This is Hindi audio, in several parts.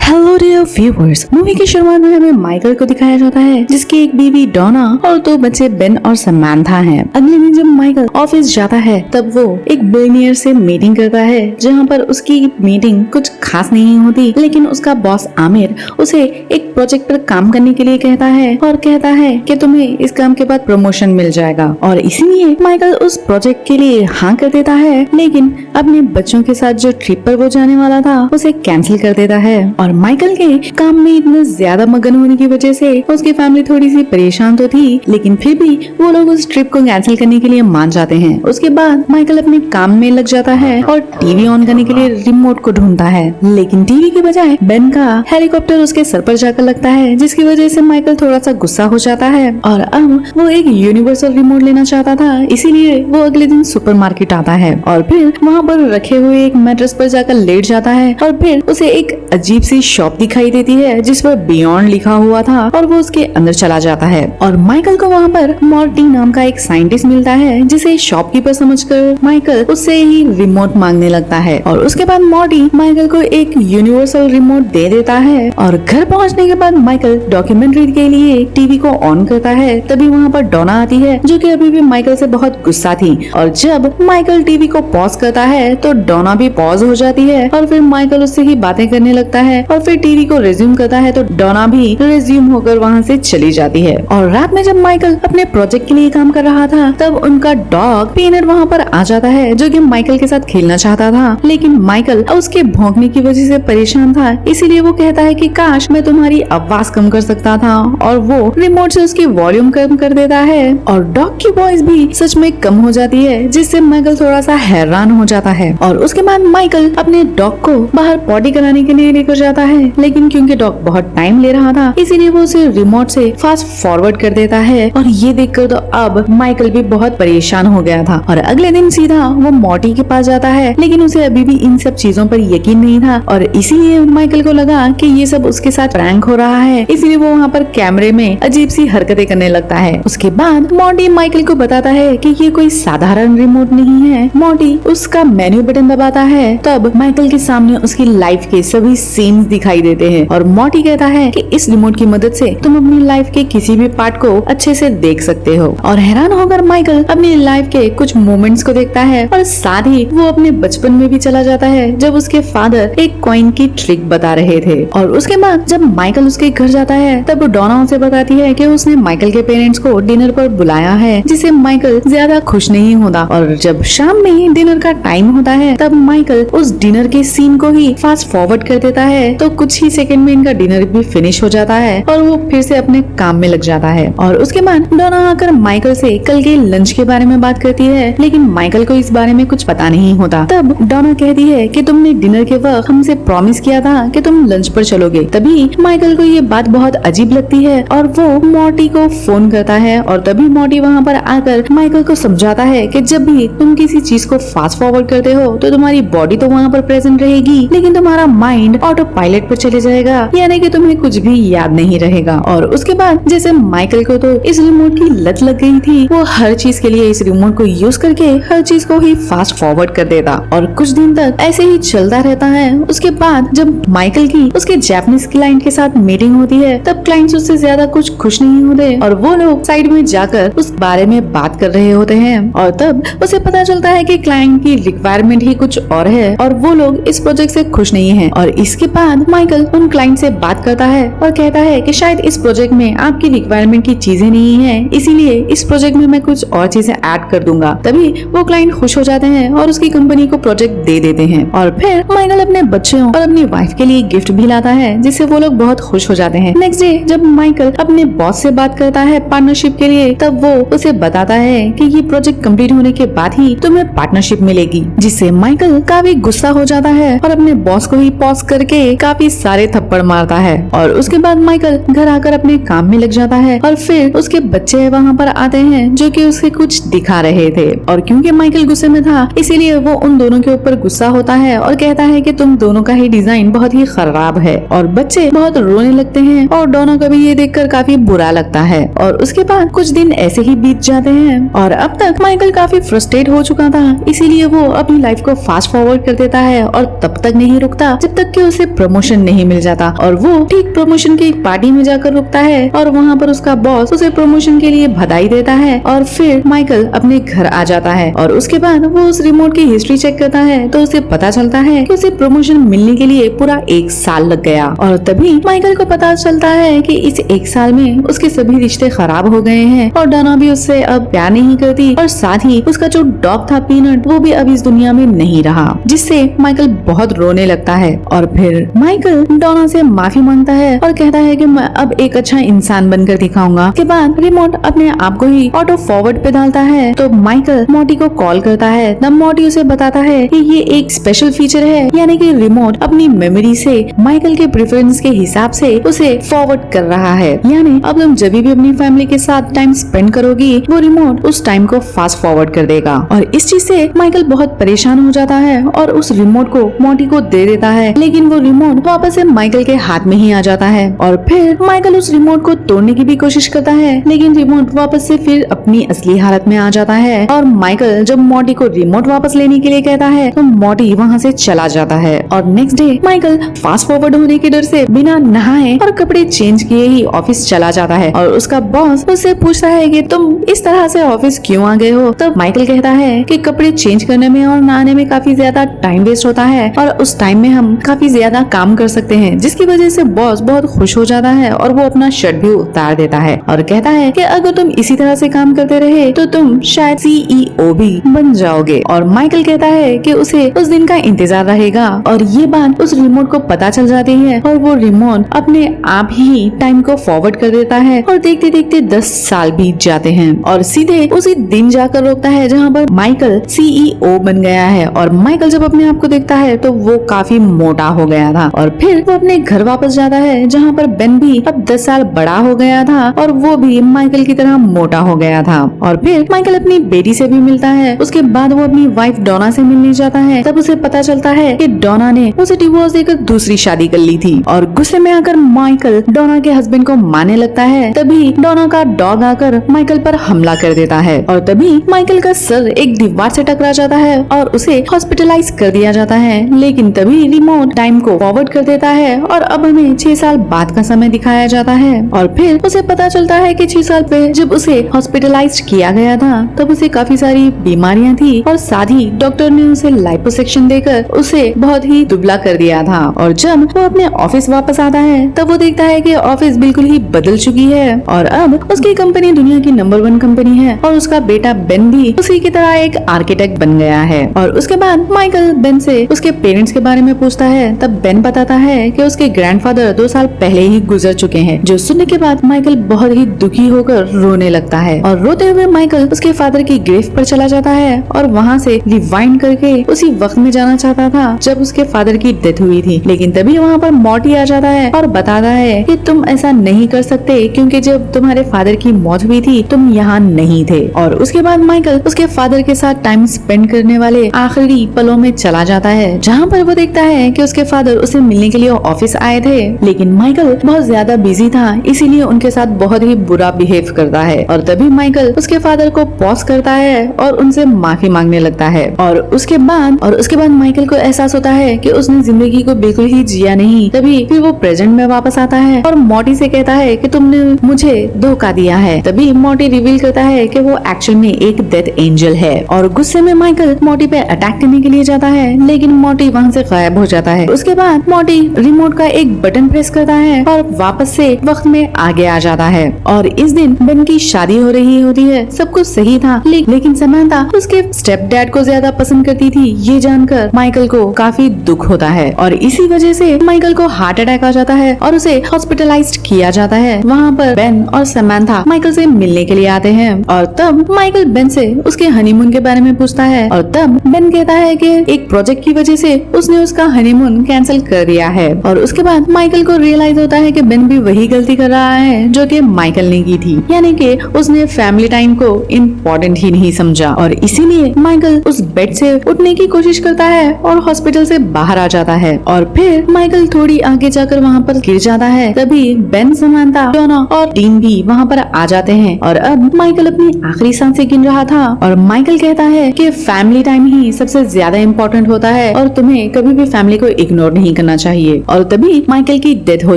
हेलो डियर व्यूअर्स, मूवी की शुरुआत में हमें माइकल को दिखाया जाता है जिसकी एक बीवी डोना और दो बच्चे बेन और समांथा हैं। अगले दिन जब माइकल ऑफिस जाता है तब वो एक बिलियनियर से मीटिंग करता है जहां पर उसकी मीटिंग कुछ खास नहीं होती, लेकिन उसका बॉस आमिर उसे एक प्रोजेक्ट पर काम करने के लिए कहता है और कहता है कि तुम्हें इस काम के बाद प्रमोशन मिल जाएगा और इसीलिए माइकल उस प्रोजेक्ट के लिए हाँ कर देता है, लेकिन अपने बच्चों के साथ जो ट्रिप पर वो जाने वाला था उसे कैंसिल कर देता है। और माइकल के काम में इतना ज्यादा मगन होने की वजह से उसकी फैमिली थोड़ी सी परेशान तो थी, लेकिन फिर भी वो लोग उस ट्रिप को कैंसिल करने के लिए मान जाते हैं। उसके बाद माइकल अपने काम में लग जाता है और टीवी ऑन करने के लिए रिमोट को ढूंढता है, लेकिन टीवी के बजाय बेन का हेलीकॉप्टर उसके सर पर जाकर लगता है, जिसकी वजह से माइकल थोड़ा सा गुस्सा हो जाता है और अब वो एक यूनिवर्सल रिमोट लेना चाहता था, इसीलिए वो अगले दिन सुपरमार्केट आता है और फिर वहाँ पर रखे हुए एक मैट्रेस पर जाकर लेट जाता है और फिर उसे एक अजीब सी शॉप दिखाई देती है जिस पर बियॉन्ड लिखा हुआ था और वो उसके अंदर चला जाता है और माइकल को वहाँ पर मॉर्टी नाम का एक साइंटिस्ट मिलता है, जिसे शॉपकीपर समझकर माइकल उससे ही रिमोट मांगने लगता है और उसके बाद मॉर्टी माइकल को एक यूनिवर्सल रिमोट दे देता है। और घर पहुँचने के बाद माइकल डॉक्यूमेंट्री के लिए टीवी को ऑन करता है, तभी वहाँ पर डोना आती है जो कि अभी भी माइकल से बहुत गुस्सा थी और जब माइकल टीवी को पॉज करता है तो डोना भी पॉज हो जाती है और फिर माइकल उससे ही बातें करने लगता है और फिर टीवी को रिज्यूम करता है तो डोना भी रिज्यूम होकर वहाँ से चली जाती है। और रात में जब माइकल अपने प्रोजेक्ट के लिए काम कर रहा था तब उनका डॉग पीनट वहाँ पर आ जाता है जो कि माइकल के साथ खेलना चाहता था, लेकिन माइकल उसके भौंकने की वजह से परेशान था, इसीलिए वो कहता है कि काश मैं तुम्हारी आवाज कम कर सकता था और वो रिमोट से उसकी वॉल्यूम कम कर देता है और डॉग की वॉइस भी सच में कम हो जाती है, जिससे माइकल थोड़ा सा हैरान हो जाता है। और उसके बाद माइकल अपने डॉग को बाहर पॉटी कराने के लिए लेकर जाता है, लेकिन क्योंकि डॉग बहुत टाइम ले रहा था इसीलिए वो उसे रिमोट से फास्ट फॉरवर्ड कर देता है और ये देखकर तो अब माइकल भी बहुत परेशान हो गया था और अगले दिन सीधा वो मॉर्टी के पास जाता है, लेकिन उसे अभी भी इन सब चीजों पर यकीन नहीं था और इसीलिए माइकल को लगा कि ये सब उसके साथ प्रैंक हो रहा है, इसीलिए वो वहाँ पर कैमरे में अजीब सी हरकतें करने लगता है। उसके बाद मॉर्टी माइकल को बताता है कि ये कोई साधारण रिमोट नहीं है। मॉर्टी उसका मेन्यू बटन दबाता है, तब माइकल के सामने उसकी लाइफ के सभी सीन्स दिखाई देते हैं और मॉर्टी कहता है कि इस रिमोट की मदद से तुम अपनी लाइफ के किसी भी पार्ट को अच्छे से देख सकते हो। और हैरान होकर माइकल अपनी लाइफ के कुछ मोमेंट्स को देखता है और साथ ही वो अपने बचपन में भी चला जाता है जब उसके फादर एक कॉइन की ट्रिक बता रहे थे। और उसके बाद जब माइकल उसके घर जाता है तब डोना उसे बताती है कि उसने माइकल के पेरेंट्स को डिनर पर बुलाया है, जिसे माइकल ज्यादा खुश नहीं होता। और जब शाम में डिनर का टाइम होता है तब माइकल उस डिनर के सीन को ही फास्ट फॉरवर्ड कर देता है तो कुछ ही सेकंड में इनका डिनर भी फिनिश हो जाता है और वो फिर से अपने काम में लग जाता है। और उसके बाद डोना आकर माइकल से कल के लंच के बारे में बात करती है, लेकिन माइकल को इस बारे में कुछ पता नहीं होता। तब डोना कहती है कि तुमने डिनर के वक्त हमसे प्रॉमिस किया था कि तुम लंच पर चलोगे। तभी माइकल को ये बात बहुत अजीब लगती है और वो मॉर्टी को फोन करता है और तभी मॉर्टी वहाँ पर आकर माइकल को समझाता है कि जब भी तुम किसी चीज को फास्ट फॉरवर्ड करते हो तो तुम्हारी बॉडी तो वहाँ पर प्रेजेंट रहेगी, लेकिन तुम्हारा माइंड ऑटो पायलट पर चले जाएगा, यानी कि तुम्हें कुछ भी याद नहीं रहेगा। और उसके बाद जैसे माइकल को तो इस रिमोट की लत लग गई थी, वो हर चीज के लिए इस रिमोट को यूज करके हर चीज को ही फास्ट फॉरवर्ड कर देता और कुछ दिन तक ऐसे ही चलता रहता है। उसके बाद जब माइकल की उसके जापानीज क्लाइंट के साथ मीटिंग होती है तब क्लाइंट्स उससे ज्यादा कुछ खुश नहीं होते और वो लोग साइड में जाकर उस बारे में बात कर रहे होते हैं और तब उसे पता चलता है कि क्लाइंट की रिक्वायरमेंट ही कुछ और है और वो लोग इस प्रोजेक्ट से खुश नहीं है। और इसके बाद माइकल उन क्लाइंट से बात करता है और कहता है कि शायद इस प्रोजेक्ट में आपकी रिक्वायरमेंट की चीजें नहीं है, इसीलिए इस प्रोजेक्ट में मैं कुछ और चीजें ऐड कर दूंगा। तभी वो क्लाइंट खुश हो जाते हैं और उसकी कंपनी को प्रोजेक्ट दे देते हैं। और फिर माइकल अपने बच्चों और अपनी वाइफ के लिए गिफ्ट भी लाता है, जिससे वो लोग बहुत खुश हो जाते हैं। नेक्स्ट डे जब माइकल अपने बॉस से बात करता है पार्टनरशिप के लिए, तब वो उसे बताता है कि ये प्रोजेक्ट कंप्लीट होने के बाद ही तुम्हें पार्टनरशिप मिलेगी, जिससे माइकल काफी गुस्सा हो जाता है और अपने बॉस को ही पॉज करके काफी सारे थप्पड़ मारता है और उसके बाद माइकल घर आकर अपने काम में लग जाता है और फिर उसके बच्चे वहाँ पर आते हैं जो कि उसे कुछ दिखा रहे थे और क्योंकि माइकल गुस्से में था इसीलिए वो उन दोनों के ऊपर गुस्सा होता है और कहता है कि तुम दोनों का ही डिजाइन बहुत ही खराब है और बच्चे बहुत रोने लगते हैं और डोना को भी ये देखकर काफी बुरा लगता है। और उसके बाद कुछ दिन ऐसे ही बीत जाते हैं और अब तक माइकल काफी फ्रस्ट्रेट हो चुका था, इसीलिए वो अपनी लाइफ को फास्ट फॉरवर्ड कर देता है और तब तक नहीं रुकता जब तक कि उसे प्रमोशन नहीं मिल जाता। और वो ठीक प्रमोशन की एक पार्टी में जाकर रुकता है और वहाँ पर उसका बॉस उसे प्रमोशन के लिए बधाई देता है और फिर माइकल अपने घर आ जाता है और उसके बाद वो उस रिमोट की हिस्ट्री चेक करता है तो उसे पता चलता है कि उसे प्रमोशन मिलने के लिए पूरा 1 साल लग गया। और तभी माइकल को पता चलता है कि इस 1 साल में उसके सभी रिश्ते खराब हो गए हैं और डोना भी उससे अब प्यार नहीं करती और साथ ही उसका जो डॉग था पीनट वो भी अब इस दुनिया में नहीं रहा, जिससे माइकल बहुत रोने लगता है। और फिर माइकल डोना से माफी मांगता है और कहता है कि मैं अब एक अच्छा इंसान बनकर दिखाऊंगा। के बाद रिमोट अपने आप को ही ऑटो फॉरवर्ड पे डालता है तो माइकल मॉटी को कॉल करता है तब मॉटी उसे बताता है कि ये एक स्पेशल फीचर है, यानी कि रिमोट अपनी मेमोरी से माइकल के प्रेफरेंस के हिसाब से उसे फॉरवर्ड कर रहा है, यानी अब तुम जब भी अपनी फैमिली के साथ टाइम स्पेंड करोगी वो रिमोट उस टाइम को फास्ट फॉरवर्ड कर देगा। और इस चीज से माइकल बहुत परेशान हो जाता है और उस रिमोट को मॉटी को दे देता है, लेकिन वो रिमोट वापस से माइकल के हाथ में ही आ जाता है और फिर माइकल उस रिमोट को तोड़ने की भी कोशिश करता है, लेकिन रिमोट वापस से फिर अपनी असली हालत में आ जाता है। और माइकल जब मॉटी को रिमोट वापस लेने के लिए कहता है तो मॉटी वहाँ से चला जाता है। और next day Michael fast forward होने के डर से बिना नहाए और कपड़े चेंज किए ही ऑफिस चला जाता है और उसका बॉस उससे पूछता है कि तुम इस तरह से ऑफिस क्यों आ गए हो। तब माइकल कहता है कि कपड़े चेंज करने में और नहाने में काफी ज्यादा टाइम वेस्ट होता है और उस टाइम में हम काफी ज्यादा काम कर सकते हैं, जिसकी वजह से बॉस बहुत खुश हो जाता है और वो अपना शर्ट भी उतार देता है और कहता है कि अगर तुम इसी तरह से काम करते रहे तो तुम शायद CEO भी बन जाओगे। और माइकल कहता है कि उसे उस दिन का इंतजार रहेगा और ये बात उस रिमोट को पता चल जाती है और वो रिमोट अपने आप ही टाइम को फॉरवर्ड कर देता है और देखते देखते 10 साल बीत जाते हैं और सीधे उसी दिन जाकर रोकता है जहाँ पर माइकल CEO बन गया है। और माइकल जब अपने आप को देखता है तो वो काफी मोटा हो गया था और फिर वो अपने घर वापस जाता है जहाँ पर बेन भी अब 10 साल बड़ा हो गया था और वो भी माइकल की तरह मोटा हो गया था। और फिर माइकल अपनी बेटी से भी मिलता है, उसके बाद वो अपनी वाइफ डोना से मिलने जाता है। तब उसे पता चलता है कि डोना ने उसे डिवोर्स देकर दूसरी शादी कर ली थी और गुस्से में आकर माइकल डोना के हस्बैंड को मारने लगता है। तभी डोना का डॉग आकर माइकल पर हमला कर देता है और तभी माइकल का सर एक दीवार से टकरा जाता है और उसे हॉस्पिटलाइज कर दिया जाता है। लेकिन तभी रिमोट टाइम को फॉरवर्ड कर देता है और अब हमें 6 साल बाद का समय दिखाया जाता है। और फिर उसे पता चलता है कि 6 साल पहले जब उसे हॉस्पिटलाइज किया गया था तब उसे काफी सारी बीमारियां थी और साथ ही डॉक्टर ने उसे लाइपोसेक्शन देकर उसे बहुत ही दुबला कर दिया था। और जब वो अपने ऑफिस वापस आता है तब वो देखता है कि ऑफिस बिल्कुल ही बदल चुकी है और अब उसकी कंपनी दुनिया की नंबर 1 कंपनी है और उसका बेटा बेन भी उसी की तरह एक आर्किटेक्ट बन गया है। और उसके बाद माइकल बेन से उसके पेरेंट्स के बारे में पूछता है तब बेन बताता है कि उसके ग्रैंडफादर 2 साल पहले ही गुजर चुके हैं, जो सुनने के बाद माइकल बहुत ही दुखी होकर रोने लगता है और रोते हुए माइकल उसके फादर की ग्रेव पर चला जाता है और वहाँ से रिवाइंड करके उसी वक्त में जाना चाहता था जब उसके फादर की डेथ हुई थी। लेकिन तभी वहाँ पर मॉर्टी आ जाता है और बताता है कि तुम ऐसा नहीं कर सकते क्योंकि जब तुम्हारे फादर की मौत हुई थी तुम यहाँ नहीं थे। और उसके बाद माइकल उसके फादर के साथ टाइम स्पेंड करने वाले आखिरी पलों में चला जाता है जहाँ पर वो देखता है कि उसके फादर उसे मिलने के लिए ऑफिस आए थे, लेकिन माइकल बहुत ज्यादा बिजी था इसीलिए उनके साथ बहुत ही बुरा बिहेव करता है। और तभी माइकल उसके फादर को पॉज करता है और उनसे माफी मांगने लगता है। और उसके बाद माइकल को एहसास होता है कि उसने जिंदगी को बिल्कुल ही जिया नहीं। तभी फिर वो प्रेजेंट में वापस आता है और मॉटी से कहता है कि तुमने मुझे धोखा दिया है। तभी मॉटी रिवील करता है कि वो एक्चुअल में एक डेथ एंजल है और गुस्से में माइकल मॉटी पे अटैक करने के लिए जाता है, लेकिन मॉटी वहाँ से गायब हो जाता है। उसके बाद मॉटी रिमोट का एक बटन प्रेस करता है और वापस से वक्त में आगे आ जाता है। और इस दिन बेन की शादी हो रही होती है, सब कुछ सही था लेकिन समांथा उसके स्टेप डैड को ज्यादा पसंद करती थी। ये जानकर माइकल को काफी दुख होता है और इसी वजह से माइकल को हार्ट अटैक आ जाता है और उसे हॉस्पिटलाइज्ड किया जाता है। वहाँ पर बेन और समांथा माइकल से मिलने के लिए आते हैं और तब माइकल बेन से उसके हनीमून के बारे में पूछता है और तब बेन कहता है कि एक प्रोजेक्ट की वजह से उसने उसका हनीमून कैंसिल कर दिया है और उसके बाद माइकल को रियलाइज होता है कि बेन भी वही गलती कर रहा है जो कि माइकल ने की थी, यानी कि उसने फैमिली टाइम को इम्पोर्टेंट ही नहीं समझा और इसीलिए माइकल उस बेड से उठने की कोशिश करता है और हॉस्पिटल से बाहर आ जाता है। और फिर माइकल थोड़ी आगे जाकर वहाँ पर गिर जाता है, तभी बेन, समांथा, डोना और टीम भी वहाँ पर आ जाते हैं। और अब माइकल अपनी आखिरी सांसें गिन रहा था और माइकल कहता है कि फैमिली टाइम ही सबसे ज्यादा इम्पोर्टेंट होता है और तुम्हें कभी भी फैमिली को इग्नोर नहीं करना चाहिए। और तभी माइकल की डेथ हो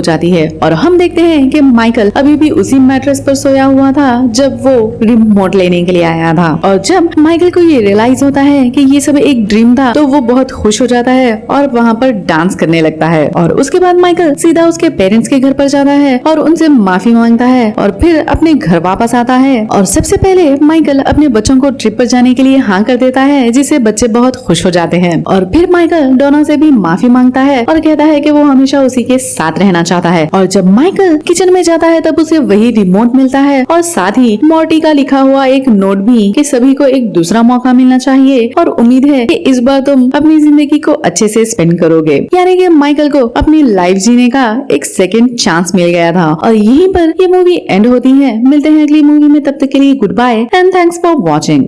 जाती है और हम देखते हैं कि माइकल अभी भी उसी मैट्रेस पर सोया हुआ था जब वो रिमोट लेने के लिए आया था। और जब माइकल को ये रियलाइज होता है कि ये सब एक ड्रीम था तो वो बहुत खुश हो जाता है और वहाँ पर डांस करने लगता है। और उसके बाद माइकल सीधा उसके पेरेंट्स के घर पर जाता है और उनसे माफी मांगता है और फिर अपने घर वापस आता है। और सबसे पहले माइकल अपने बच्चों को ट्रिप पर जाने के लिए हाँ कर देता है, जिससे बच्चे बहुत खुश हो जाते हैं। और फिर माइकल डोना से भी माफी मांगता है और कहता है कि वो हमेशा उसी के साथ रहना चाहता है। और जब माइकल किचन में जाता है तब उसे वही रिमोट मिलता है और साथ ही मॉर्टी का लिखा हुआ एक नोट भी कि सभी को एक दूसरा मौका मिलना चाहिए और उम्मीद है कि इस बार तुम अपनी जिंदगी को अच्छे से स्पेंड करोगे। यानी कि माइकल को अपनी लाइफ जीने का एक सेकंड चांस मिल गया था। और यहीं पर ये मूवी एंड होती है। मिलते हैं अगली मूवी में, तब तक के लिए goodbye and thanks for watching.